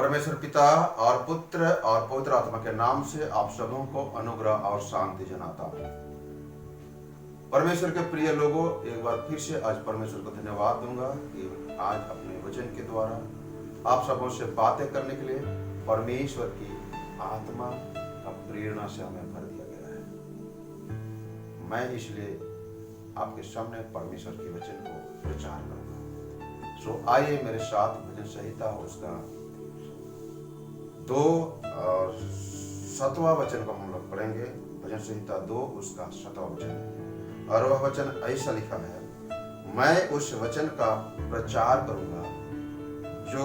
परमेश्वर पिता और पुत्र और पवित्र आत्मा के नाम से आप सबों को अनुग्रह और शांति जनाता हूं। परमेश्वर के प्रिय लोगों, एक बार फिर से आज परमेश्वर को धन्यवाद दूंगा कि आज अपने वचन के द्वारा आप सबों से बातें करने के लिए परमेश्वर की आत्मा का प्रेरणा से हमें भर दिया गया है। मैं इसलिए आपके सामने परमेश्वर के वचन को प्रचार करूंगा। सो आइए मेरे साथ भजन संहिता उसका 2 और 7वां वचन को हम लोग पढ़ेंगे। भजन संहिता 2 उसका 7वां वचन, और वह वचन ऐसा लिखा है, मैं उस वचन का प्रचार करूंगा जो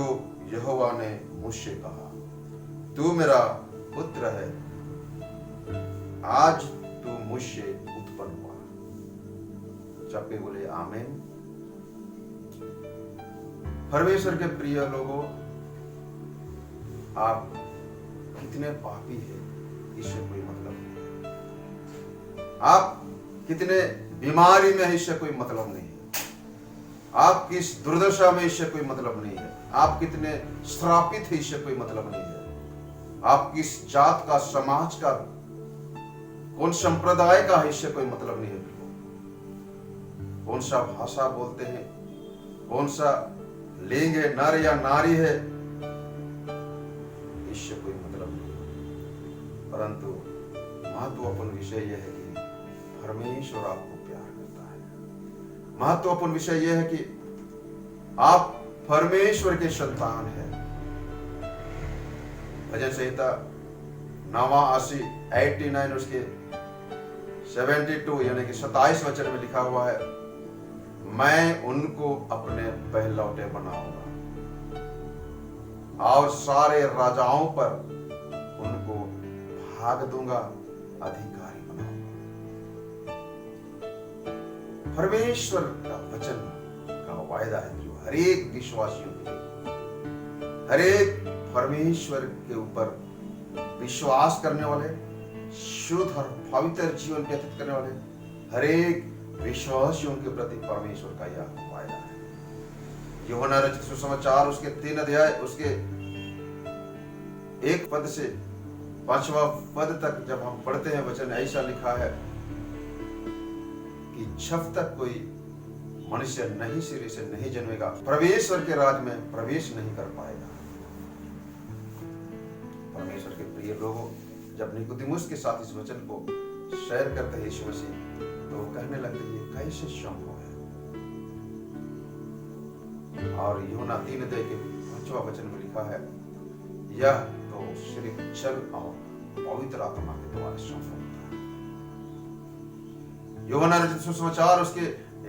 यहोवा ने मुझसे कहा, तू मेरा पुत्र है, आज तू मुझसे उत्पन्न हुआ। सबके बोले आमीन। परमेश्वर के प्रिय लोगों, आप कितने पापी हैं इससे कोई मतलब नहीं है। आप कितने बीमारी में है इससे कोई मतलब नहीं है। आप किस दुर्दशा में इससे कोई मतलब नहीं है। आप कितने श्रापित है इससे कोई मतलब नहीं है। आप किस जात का, समाज का, कौन संप्रदाय का है इससे कोई मतलब नहीं है। कौन सा भाषा बोलते हैं, कौन सा लिंग है, नर या नारी है, इससे कोई मतलब नहीं। परंतु महत्वपूर्ण विषय यह है कि परमेश्वर आपको प्यार करता है। महत्वपूर्ण विषय यह है कि आप परमेश्वर के संतान हैं। भजन संहिता 89 उसके 72 यानी कि 27 वचन में लिखा हुआ है, मैं उनको अपने पहलौटे बनाऊंगा और सारे राजाओं पर उनको भाग दूंगा, अधिकारी बनाऊंगा। परमेश्वर का वचन का वायदा है जो हर एक विश्वासियों के लिए, हर एक परमेश्वर के ऊपर विश्वास करने वाले, शुद्ध और पवित्र जीवन व्यतीत करने वाले हर एक विश्वासियों के प्रति परमेश्वर का यह वायदा है। यूहन्ना रचित सुसमाचार उसके 3 अध्याय उसके 1 पद से 5वां पद तक जब हम पढ़ते हैं, वचन ऐसा लिखा है कि जब तक कोई मनुष्य नई सिरे से नहीं जन्मेगा, परमेश्वर के राज में प्रवेश नहीं कर पाएगा। परमेश्वर के प्रिय लोगों, जब निकोदेमुस के साथ इस वचन को शेयर करते हैं यीशु मसीह, तो वो कहने लगते ये कैसे संभव है। और यूहन्ना 3 अध्याय के 5वां वचन में लिखा है, यह तो सिर्फ जल और पवित्र आत्मा के द्वारा संभव होता है। यूहन्ना रचित सुसमाचार उसके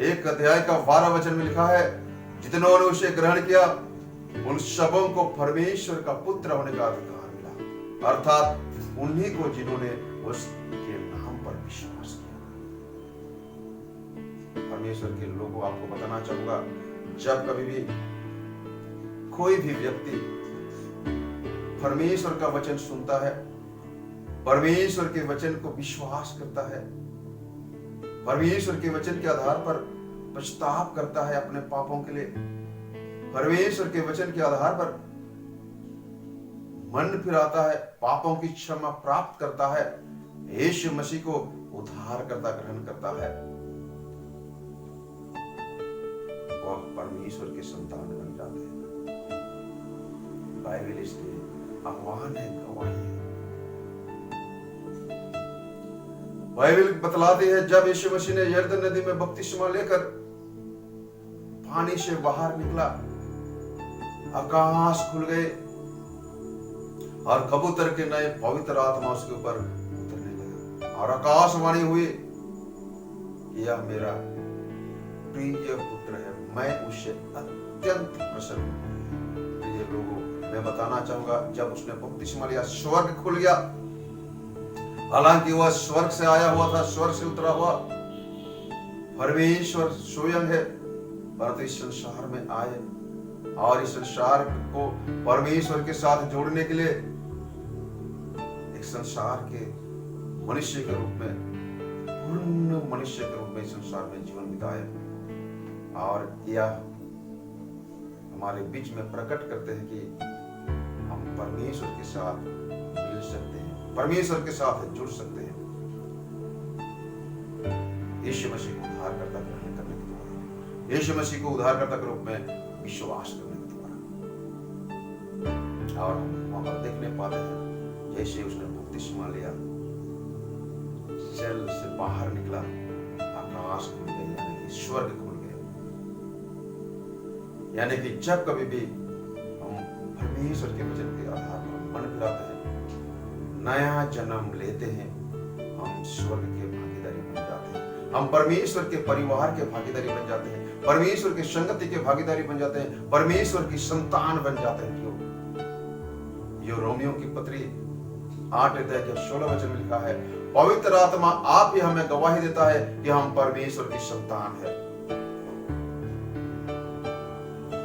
1 अध्याय का 12 वचन में लिखा है, जितनों ने उसे ग्रहण किया उन सबों को परमेश्वर का पुत्र होने का अधिकार मिला, अर्थात उन्हीं को जिन्होंने उसके नाम पर विश्वास किया। परमेश्वर के लोगों, आपको बताना चाहूंगा, जब कभी भी कोई भी व्यक्ति परमेश्वर का वचन सुनता है, परमेश्वर के वचन को विश्वास करता है, परमेश्वर के वचन के आधार पर पछतावा करता है अपने पापों के लिए, परमेश्वर के वचन के आधार पर मन फिराता है, पापों की क्षमा प्राप्त करता है, यीशु मसीह को उद्धारकर्ता ग्रहण करता है, वह परमेश्वर के संतान बन जाते हैं। बाइबल इसके आह्वान है, गवाही है। बाइबल बतलाती है, जब यीशु मसीह ने यरदन नदी में बपतिस्मा लेकर पानी से बाहर निकला, आकाश खुल गए और कबूतर के नए पवित्र आत्मा उसके ऊपर उतरने लगा, और आकाशवाणी हुई, यह मेरा प्रिय पुत्र है, मैं उससे अत्यंत प्रसन्न हूं। प्रिय लोगों, मैं बताना चाहूंगा, जब उसने बपतिस्मा लिया, स्वर्ग खुल गया। हालांकि वह स्वर्ग से आया हुआ था, स्वर्ग से उतरा हुआ परमेश्वर स्वयं है, परंतु इस संसार में आए और इस संसार को परमेश्वर के साथ जोड़ने के लिए एक संसार के मनुष्य के रूप में, पूर्ण मनुष्य के रूप में इस संसार में जीवन बिताए, और यह हमारे बीच में प्रकट करते हैं कि हम परमेश्वर के साथ मिल सकते हैं, परमेश्वर के साथ जुड़ सकते हैं यीशु मसीह को उद्धारकर्ता ग्रहण करने के द्वारा, यीशु मसीह को उद्धारकर्ता के रूप में विश्वास करने के द्वारा। और हम वहां पर देखने पाते हैं जैसे उसने बपतिस्मा लिया, जल से बाहर निकला, आकाश खुल गए, यानी कि स्वर्ग खुल गए। यानी कि जब कभी भी हम परमेश्वर के वचन के आधार पर मन फिराते हैं, नया जन्म लेते हैं, हम स्वर्ग के भागीदारी बन जाते हैं, हम परमेश्वर के परिवार के भागीदारी बन जाते हैं, परमेश्वर के संगति के भागीदारी बन जाते हैं, परमेश्वर की संतान बन जाते हैं। क्यों? यो रोमियो की पत्री 8 अध्याय के 16 वचन में लिखा है, पवित्र आत्मा आप ही हमें गवाही देता है कि हम परमेश्वर की संतान है।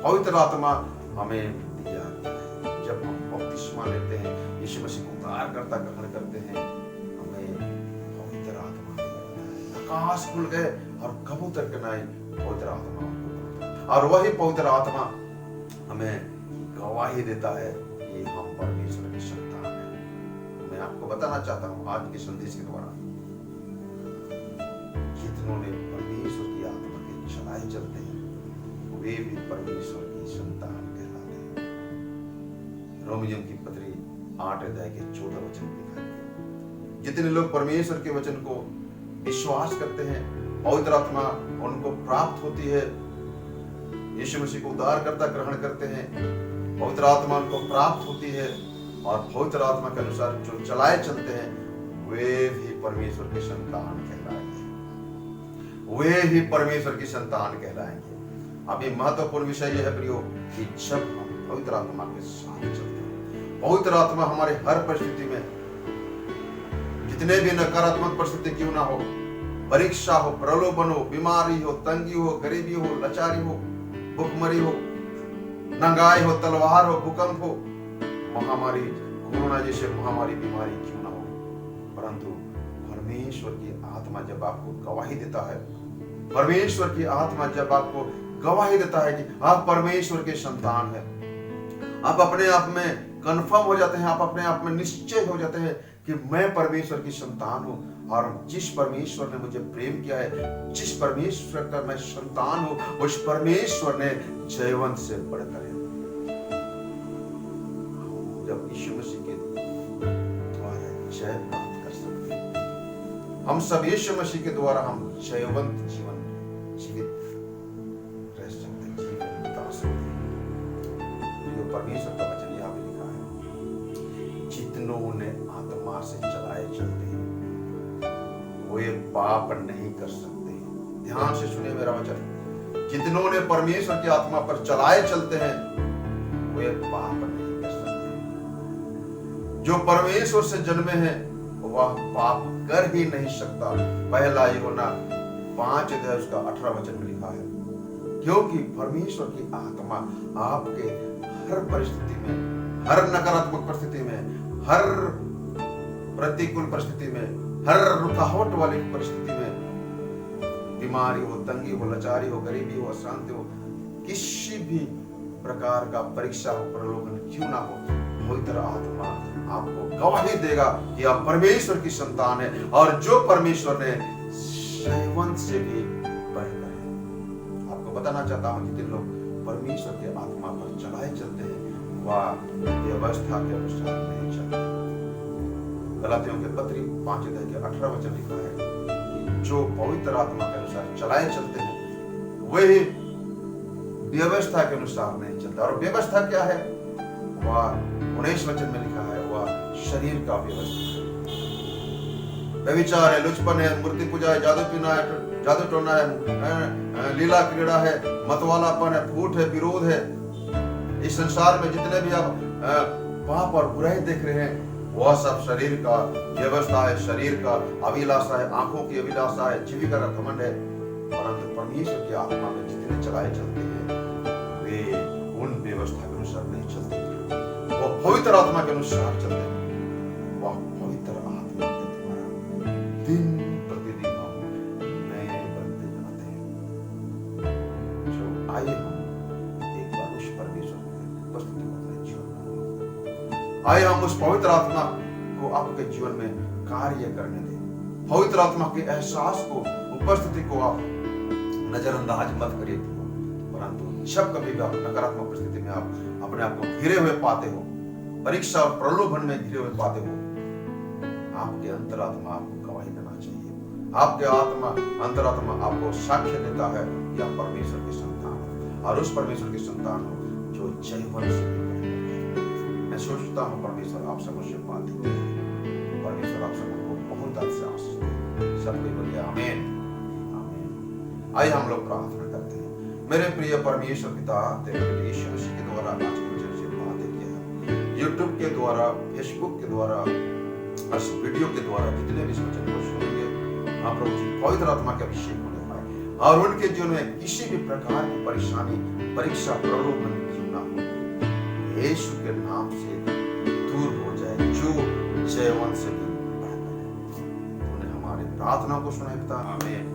पवित्र आत्मा हमें दिया गया है। जब हम बपतिस्मा लेते हैं, यीशु मसीह को उद्धारकर्ता ग्रहण करते हैं, हमें पवित्र आत्मा दिया गया है। आकाश खुल गए और कबूतर के नाई पवित्र आत्मा, और वही पवित्र आत्मा हमें गवाही देता है कि हम परमेश्वर की संतान हैं। मैं आपको बताना चाहता हूं आज के संदेश के द्वारा, जितनों ने परमेश्वर की आत्मा के चलाए चलते हैं, वे भी परमेश्वर की संतान कहलाते हैं। रोमियो की पत्री 8 अध्याय के 14 वचन में लिखा है, जितने लोग परमेश्वर के वचन को विश्वास करते हैं, पवित्र आत्मा उनको प्राप्त होती है, यीशु मसीह को उद्धारकर्ता ग्रहण करते हैं, पवित्र आत्मा उनको प्राप्त होती है, और पवित्र आत्मा के अनुसार जो चलाए चलते हैं, वे भी परमेश्वर की संतान कहलाएंगे, वे ही परमेश्वर की संतान कहलाएंगे। अब ये महत्वपूर्ण विषय यह है प्रियो कि जब हम पवित्र आत्मा के साथ चलते हैं, पवित्र आत्मा हमारे हर परिस्थिति में, जितने भी नकारात्मक परिस्थिति क्यों ना हो, परीक्षा हो, प्रलोभन हो, बीमारी हो, तंगी हो, गरीबी हो, लाचारी हो, भूखमरी हो, नंगाई हो, तलवार हो, भूकंप हो, महामारी, कोरोना जैसे महामारी बीमारी क्यों ना हो, परंतु परमेश्वर की आत्मा जब आपको गवाही देता है, परमेश्वर की आत्मा जब आपको गवाही देता है कि आप परमेश्वर के संतान हैं, आप अपने आप में कंफर्म हो जाते हैं, आप अपने आप में निश्चय हो जाते हैं कि मैं परमेश्वर की संतान हूं, और जिस परमेश्वर ने मुझे प्रेम किया है, जिस परमेश्वर का मैं संतान हूं, उस परमेश्वर ने जयवंत से बढ़कर है। जब यीशु मसीह के द्वारा जय प्राप्त कर सकते हैं, हम सब यीशु मसीह के द्वारा हम जयवंत जीवन जीवित रह सकते हैं, जीवन बिता सकते हैं। जो परमेश्वर का वचन यहाँ पे लिखा है, जितनों ने आत्मा से चलाए चलते हैं, वे पाप नहीं कर सकते। ध्यान से सुनिए मेरा वचन, जितनों ने परमेश्वर की आत्मा पर चलाए चलते हैं, वे पाप नहीं कर सकते। जो परमेश्वर से जन्मे हैं, वह पाप कर ही नहीं सकता। पहला यूहन्ना 5 अध्याय उसका 18 वचन में लिखा है, क्योंकि परमेश्वर की आत्मा आपके हर परिस्थिति में, हर नकारात्मक परिस्थिति में, हर प्रतिकूल परिस्थिति में, हर रुकावट वाली परिस्थिति में, बीमारी हो, तंगी हो, लाचारी हो, गरीबी हो, अशांति हो, किसी भी प्रकार का परीक्षा हो, प्रलोभन क्यों ना हो, पवित्र आत्मा आपको गवाही देगा कि आप परमेश्वर की संतान है, और जो परमेश्वर ने जयवंत से भी बढ़कर है। आपको बताना चाहता हूं, जितने लोग परमेश्वर के आत्मा पर चलाए चलते हैं, वह व्यवस्था के अनुसार नहीं चलते। गलातियों के पत्री 5 अध्याय के 18 वचन लिखा है कि जो पवित्र आत्मा के अनुसार चलाए चलते हैं, वही व्यवस्था के अनुसार नहीं चलते। और व्यवस्था क्या है? वह 19 वचन में लिखा है, वह शरीर का व्यवस्था है। व्यभिचार है, लुचपन है, मूर्ति पूजा है, जादू पीना है, जादू टोना है, लीला क्रीड़ा है, मतवालापन है, फूट है, विरोध है। इस संसार में जितने भी आप पाप और बुराई देख रहे हैं, वह सब शरीर का व्यवस्था है, शरीर का अभिलाषा है, आंखों की अभिलाषा है, जीविका का घमंड है। परंतु परमेश्वर की आत्मा में जितने चलाए चलते हैं, वे उन व्यवस्था के अनुसार नहीं चलते, वो पवित्र आत्मा के अनुसार चलते हैं। वह पवित्र आत्मा के द्वारा दिन प्रतिदिन हम नए बनते जाते हैं। जो आइए हम एक बार उस परमेश्वर की उपस्थिति में अपने जीवन में हम उस पवित्र आत्मा को आपके जीवन में कार्य करने दें। पवित्र आत्मा के एहसास को, उपस्थिति को आप नजरअंदाज मत करिए, परंतु जब कभी भी आप नकारात्मक परिस्थिति में आप अपने आप को घिरे हुए पाते हो, परीक्षा और प्रलोभन में घिरे हुए पाते हो, आपके अंतरात्मा आपको गवाही देना चाहिए। आपके अंतरात्मा आपको साक्ष्य देता है कि आप परमेश्वर के संतान हो, और उस परमेश्वर के संतान हो जो जयवंत से भी। मैं सोचता हूँ परमेश्वर आप सब मुझसे बात देते हैं। परमेश्वर आप सबको बहुत अच्छा आशीष दे। सबको बोलिए आमीन, आमीन। आइए हम लोग प्रार्थना करते हैं। मेरे प्रिय परमेश्वर पिता, तेरे बेटे यीशु मसीह के द्वारा आज मुझे से बातें किया, यूट्यूब के द्वारा, फेसबुक के द्वारा, इस वीडियो के द्वारा जितने भी वचन को सुनेंगे, हाँ प्रभु जी, पवित्र आत्मा के अभिषेक होने पाए और उनके जीवन में किसी भी प्रकार की परेशानी, परीक्षा, प्रलोभन क्यों ना हो, यीशु के नाम से दूर हो जाए, जो जयवंत से भी बेहतर है। तूने हमारी प्रार्थना को सुना पिता, आमीन।